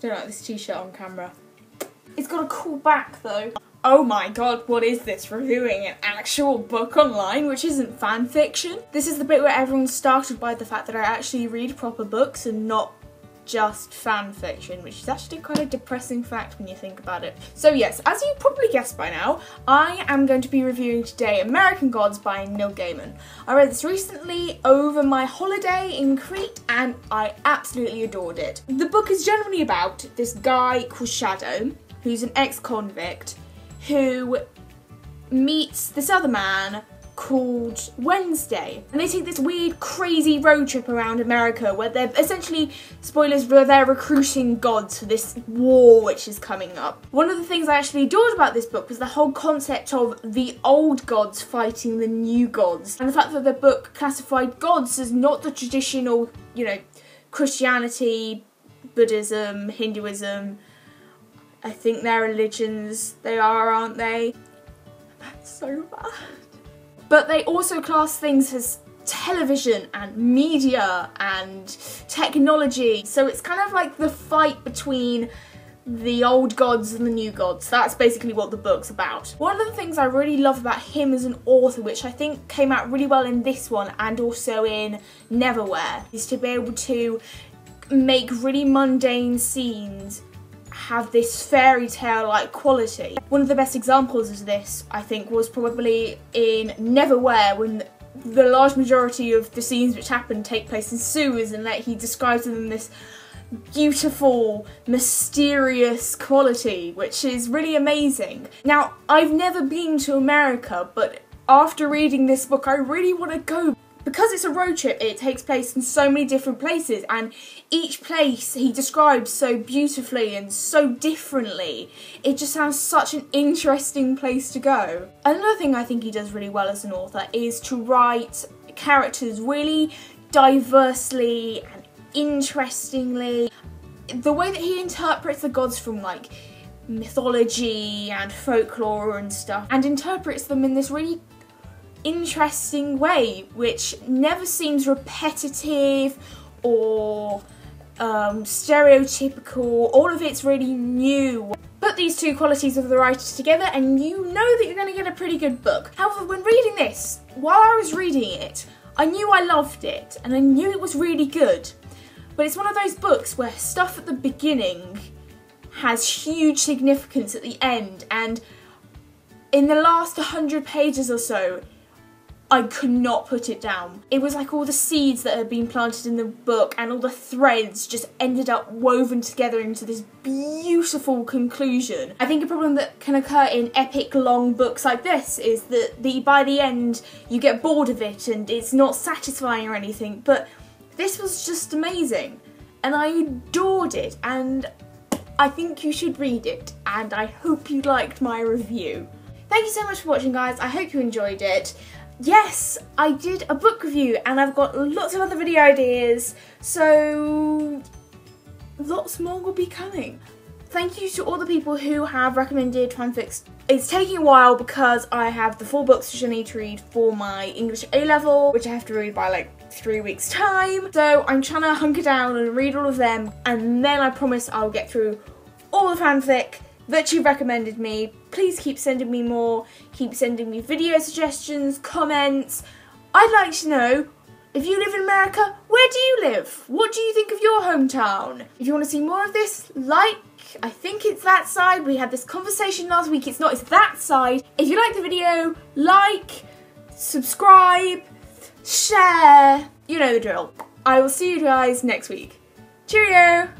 Don't like this t-shirt on camera. It's got a cool back though. Oh my god, what is this? Reviewing an actual book online, which isn't fan fiction? This is the bit where everyone's startled by the fact that I actually read proper books and not just fan fiction, which is actually quite a depressing fact when you think about it. So yes, as you probably guessed by now, I am going to be reviewing today American Gods by Neil Gaiman. I read this recently over my holiday in Crete and I absolutely adored it. The book is generally about this guy called Shadow, who's an ex-convict, who meets this other man called Wednesday, and they take this weird crazy road trip around America where they're essentially, spoilers, where they're recruiting gods for this war which is coming up. One of the things I actually adored about this book was the whole concept of the old gods fighting the new gods, and the fact that the book classified gods as not the traditional, you know, Christianity, Buddhism, Hinduism. I think they're religions, they are, aren't they? That's so bad. But they also class things as television and media and technology. So it's kind of like the fight between the old gods and the new gods. That's basically what the book's about. One of the things I really love about him as an author, which I think came out really well in this one and also in Neverwhere, is to be able to make really mundane scenes have this fairy tale like quality. One of the best examples of this, I think, was probably in Neverwhere, when the large majority of the scenes which happen take place in sewers, and that he describes them in this beautiful, mysterious quality, which is really amazing. Now, I've never been to America, but after reading this book, I really want to go. Because it's a road trip, it takes place in so many different places, and each place he describes so beautifully and so differently. It just sounds such an interesting place to go. Another thing I think he does really well as an author is to write characters really diversely and interestingly. The way that he interprets the gods from like mythology and folklore and stuff, and interprets them in this really interesting way, which never seems repetitive or stereotypical. All of it's really new. Put these two qualities of the writers together and you know that you're going to get a pretty good book. However, when reading this, while I was reading it, I knew I loved it and I knew it was really good. But it's one of those books where stuff at the beginning has huge significance at the end, and in the last 100 pages or so, I could not put it down. It was like all the seeds that had been planted in the book and all the threads just ended up woven together into this beautiful conclusion. I think a problem that can occur in epic long books like this is that by the end you get bored of it and it's not satisfying or anything, but this was just amazing and I adored it, and I think you should read it, and I hope you liked my review. Thank you so much for watching, guys. I hope you enjoyed it. Yes, I did a book review and I've got lots of other video ideas, so lots more will be coming. Thank you to all the people who have recommended fanfics. It's taking a while because I have the 4 books which I need to read for my English A-level, which I have to read by like 3 weeks time. So I'm trying to hunker down and read all of them, and then I promise I'll get through all the fanfic that you've recommended me. Please keep sending me more, keep sending me video suggestions, comments. I'd like to know, if you live in America, where do you live? What do you think of your hometown? If you want to see more of this, like, I think it's that side. We had this conversation last week, it's not, it's that side. If you like the video, like, subscribe, share, you know the drill. I will see you guys next week. Cheerio!